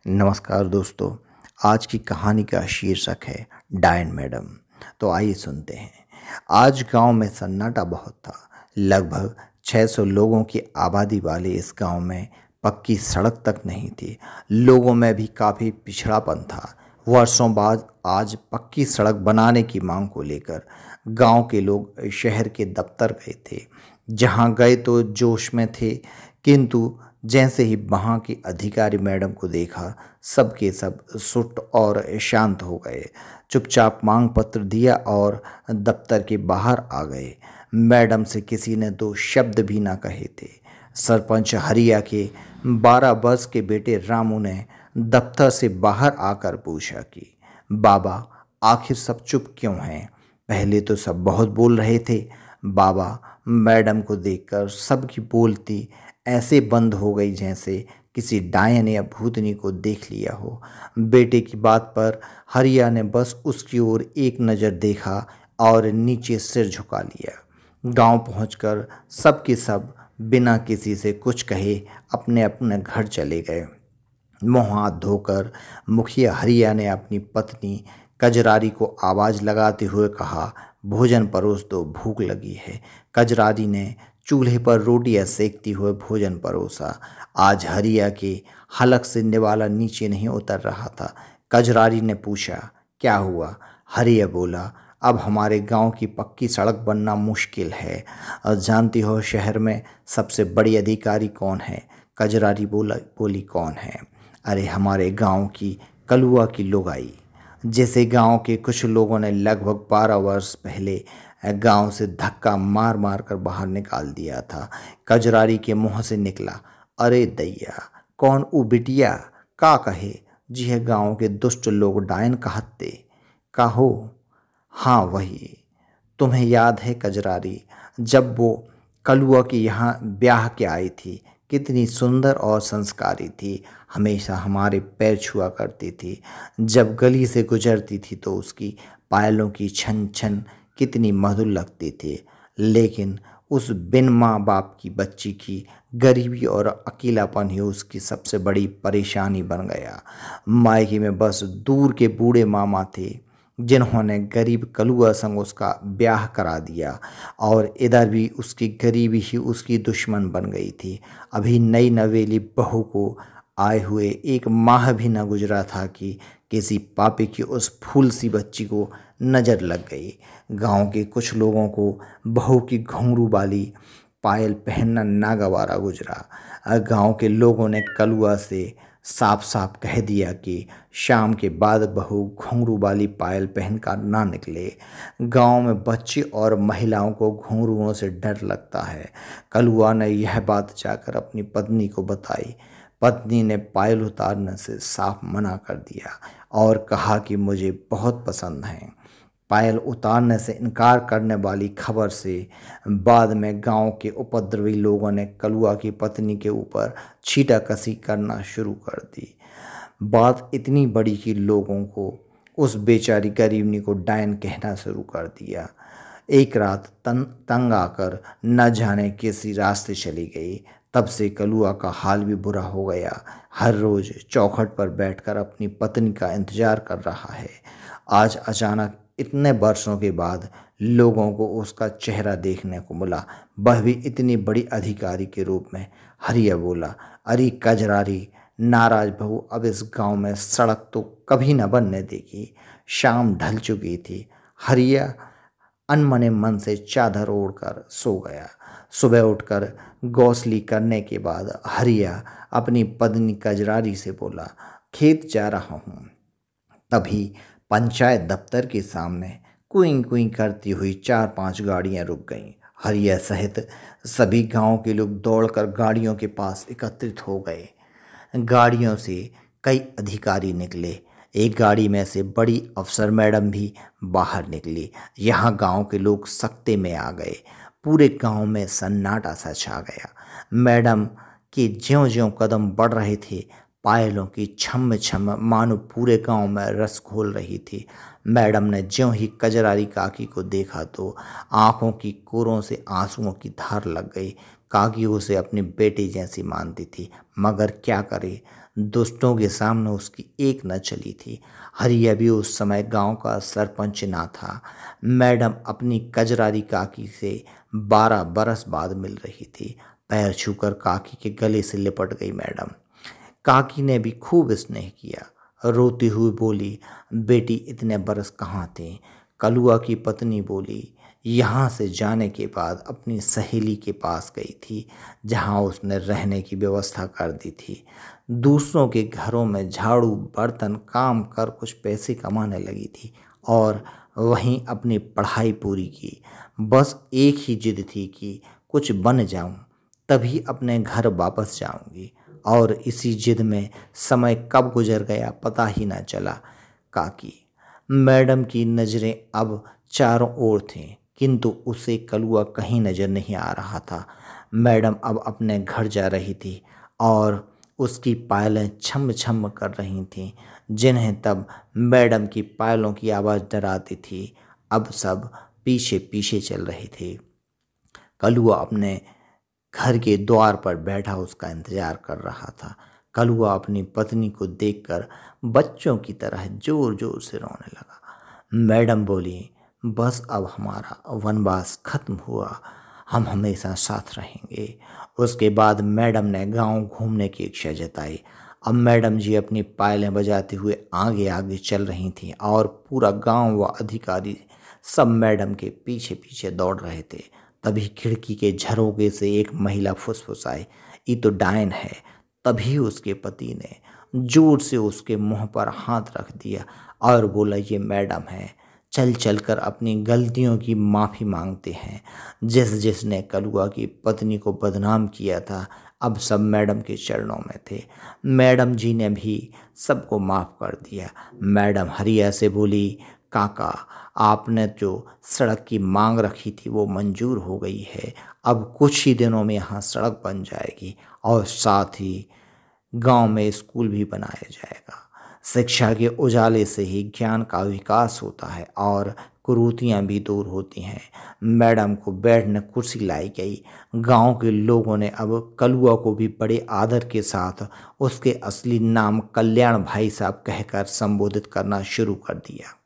नमस्कार दोस्तों। आज की कहानी का शीर्षक है डायन मैडम। तो आइए सुनते हैं। आज गांव में सन्नाटा बहुत था। लगभग 600 लोगों की आबादी वाले इस गांव में पक्की सड़क तक नहीं थी। लोगों में भी काफ़ी पिछड़ापन था। वर्षों बाद आज पक्की सड़क बनाने की मांग को लेकर गांव के लोग शहर के दफ्तर गए थे। जहां गए तो जोश में थे, किंतु जैसे ही वहाँ की अधिकारी मैडम को देखा, सब के सब सुट और शांत हो गए। चुपचाप मांग पत्र दिया और दफ्तर के बाहर आ गए। मैडम से किसी ने दो शब्द भी ना कहे थे। सरपंच हरिया के 12 वर्ष के बेटे रामू ने दफ्तर से बाहर आकर पूछा कि बाबा, आखिर सब चुप क्यों हैं? पहले तो सब बहुत बोल रहे थे बाबा। मैडम को देखकर सबकी बोलती ऐसे बंद हो गई जैसे किसी डायन या भूतनी को देख लिया हो। बेटे की बात पर हरिया ने बस उसकी ओर एक नज़र देखा और नीचे सिर झुका लिया। गांव पहुंचकर सब के सब बिना किसी से कुछ कहे अपने अपने घर चले गए। मुंह हाथ धोकर मुखिया हरिया ने अपनी पत्नी कजरारी को आवाज़ लगाते हुए कहा, भोजन परोस दो, भूख लगी है। कजरारी ने चूल्हे पर रोटियां सेकती हुए भोजन परोसा। आज हरिया के हलक से निवाला नीचे नहीं उतर रहा था। कजरारी ने पूछा, क्या हुआ? हरिया बोला, अब हमारे गांव की पक्की सड़क बनना मुश्किल है। और जानती हो शहर में सबसे बड़ी अधिकारी कौन है? बोली कौन है? अरे हमारे गांव की कलुआ की लुगाई। जैसे गांव के कुछ लोगों ने लगभग 12 वर्ष पहले गांव से धक्का मार मार कर बाहर निकाल दिया था। कजरारी के मुंह से निकला, अरे दैया, कौन ऊ बिटिया? का कहे जी है गांव के दुष्ट लोग डायन कहते का हो। हाँ वही। तुम्हें याद है कजरारी, जब वो कलुआ की यहाँ ब्याह के आई थी, कितनी सुंदर और संस्कारी थी। हमेशा हमारे पैर छुआ करती थी। जब गली से गुजरती थी तो उसकी पायलों की छन छन कितनी मधुर लगती थी। लेकिन उस बिन माँ बाप की बच्ची की गरीबी और अकेलापन ही उसकी सबसे बड़ी परेशानी बन गया। मायके में बस दूर के बूढ़े मामा थे जिन्होंने गरीब कलुआ संग उसका ब्याह करा दिया, और इधर भी उसकी गरीबी ही उसकी दुश्मन बन गई थी। अभी नई नवेली बहू को आए हुए एक माह भी न गुजरा था कि किसी पापी की उस फूल सी बच्ची को नज़र लग गई। गांव के कुछ लोगों को बहू की घुंघरू वाली पायल पहनना नागवारा गुजरा। गांव के लोगों ने कलुआ से साफ साफ कह दिया कि शाम के बाद बहू घुंघरू वाली पायल पहनकर ना निकले। गांव में बच्चे और महिलाओं को घुंघरुओं से डर लगता है। कलुआ ने यह बात जाकर अपनी पत्नी को बताई। पत्नी ने पायल उतारने से साफ मना कर दिया और कहा कि मुझे बहुत पसंद है। पायल उतारने से इनकार करने वाली खबर से बाद में गांव के उपद्रवी लोगों ने कलुआ की पत्नी के ऊपर छीटाकशी करना शुरू कर दी। बात इतनी बड़ी कि लोगों को उस बेचारी गरीबनी को डायन कहना शुरू कर दिया। एक रात तंग आकर न जाने किसी रास्ते चली गई। तब से कलुआ का हाल भी बुरा हो गया। हर रोज चौखट पर बैठकर अपनी पत्नी का इंतजार कर रहा है। आज अचानक इतने वर्षों के बाद लोगों को उसका चेहरा देखने को मिला, वह भी इतनी बड़ी अधिकारी के रूप में। हरिया बोला, अरे कजरारी, नाराज बहू अब इस गांव में सड़क तो कभी न बनने देगी। शाम ढल चुकी थी। हरिया अनमने मन से चादर ओढ़कर सो गया। सुबह उठकर गौसली करने के बाद हरिया अपनी पत्नी कजरारी से बोला, खेत जा रहा हूँ। तभी पंचायत दफ्तर के सामने कुई कुई करती हुई 4-5 गाड़ियां रुक गईं। हरिया सहित सभी गांव के लोग दौड़कर गाड़ियों के पास एकत्रित हो गए। गाड़ियों से कई अधिकारी निकले। एक गाड़ी में से बड़ी अफसर मैडम भी बाहर निकली। यहाँ गांव के लोग सकते में आ गए। पूरे गांव में सन्नाटा सा छा गया। मैडम के ज्यों-ज्यों कदम बढ़ रहे थे, पायलों की छम छम मानो पूरे गांव में रस घोल रही थी। मैडम ने ज्यों ही कजरारी काकी को देखा तो आंखों की कोरों से आंसुओं की धार लग गई। काकी उसे अपने बेटे जैसी मानती थी, मगर क्या करे, दुष्टों के सामने उसकी एक न चली थी। हरिया भी उस समय गांव का सरपंच ना था। मैडम अपनी कजरारी काकी से 12 बरस बाद मिल रही थी। पैर छूकर काकी के गले से लिपट गई मैडम। काकी ने भी खूब स्नेह किया। रोती हुई बोली, बेटी इतने बरस कहाँ थे? कलुआ की पत्नी बोली, यहाँ से जाने के बाद अपनी सहेली के पास गई थी, जहाँ उसने रहने की व्यवस्था कर दी थी। दूसरों के घरों में झाड़ू बर्तन काम कर कुछ पैसे कमाने लगी थी और वहीं अपनी पढ़ाई पूरी की। बस एक ही जिद थी कि कुछ बन जाऊं, तभी अपने घर वापस जाऊंगी। और इसी जिद में समय कब गुजर गया पता ही ना चला। काकी मैडम की नज़रें अब चारों ओर थीं, किंतु उसे कलुआ कहीं नजर नहीं आ रहा था। मैडम अब अपने घर जा रही थी और उसकी पायलें छम छम कर रही थीं, जिन्हें तब मैडम की पायलों की आवाज़ डराती थी, अब सब पीछे पीछे चल रही थी। कलुआ अपने घर के द्वार पर बैठा उसका इंतजार कर रहा था। कलुआ अपनी पत्नी को देखकर बच्चों की तरह जोर जोर से रोने लगा। मैडम बोली, बस अब हमारा वनवास खत्म हुआ, हम हमेशा साथ रहेंगे। उसके बाद मैडम ने गांव घूमने की इच्छा जताई। अब मैडम जी अपनी पायलें बजाते हुए आगे आगे चल रही थीं और पूरा गांव व अधिकारी सब मैडम के पीछे पीछे दौड़ रहे थे। तभी खिड़की के झरोखे से एक महिला फुसफुसाई, ये तो डायन है। तभी उसके पति ने जोर से उसके मुंह पर हाथ रख दिया और बोला, ये मैडम है, चल चल कर अपनी गलतियों की माफ़ी मांगते हैं। जिसने कलुआ की पत्नी को बदनाम किया था, अब सब मैडम के चरणों में थे। मैडम जी ने भी सबको माफ़ कर दिया। मैडम हरिया से बोली, काका आपने जो सड़क की मांग रखी थी वो मंजूर हो गई है। अब कुछ ही दिनों में यहाँ सड़क बन जाएगी और साथ ही गांव में स्कूल भी बनाया जाएगा। शिक्षा के उजाले से ही ज्ञान का विकास होता है और कुरीतियाँ भी दूर होती हैं। मैडम को बैठने कुर्सी लाई गई। गांव के लोगों ने अब कलुआ को भी बड़े आदर के साथ उसके असली नाम कल्याण भाई साहब कहकर संबोधित करना शुरू कर दिया।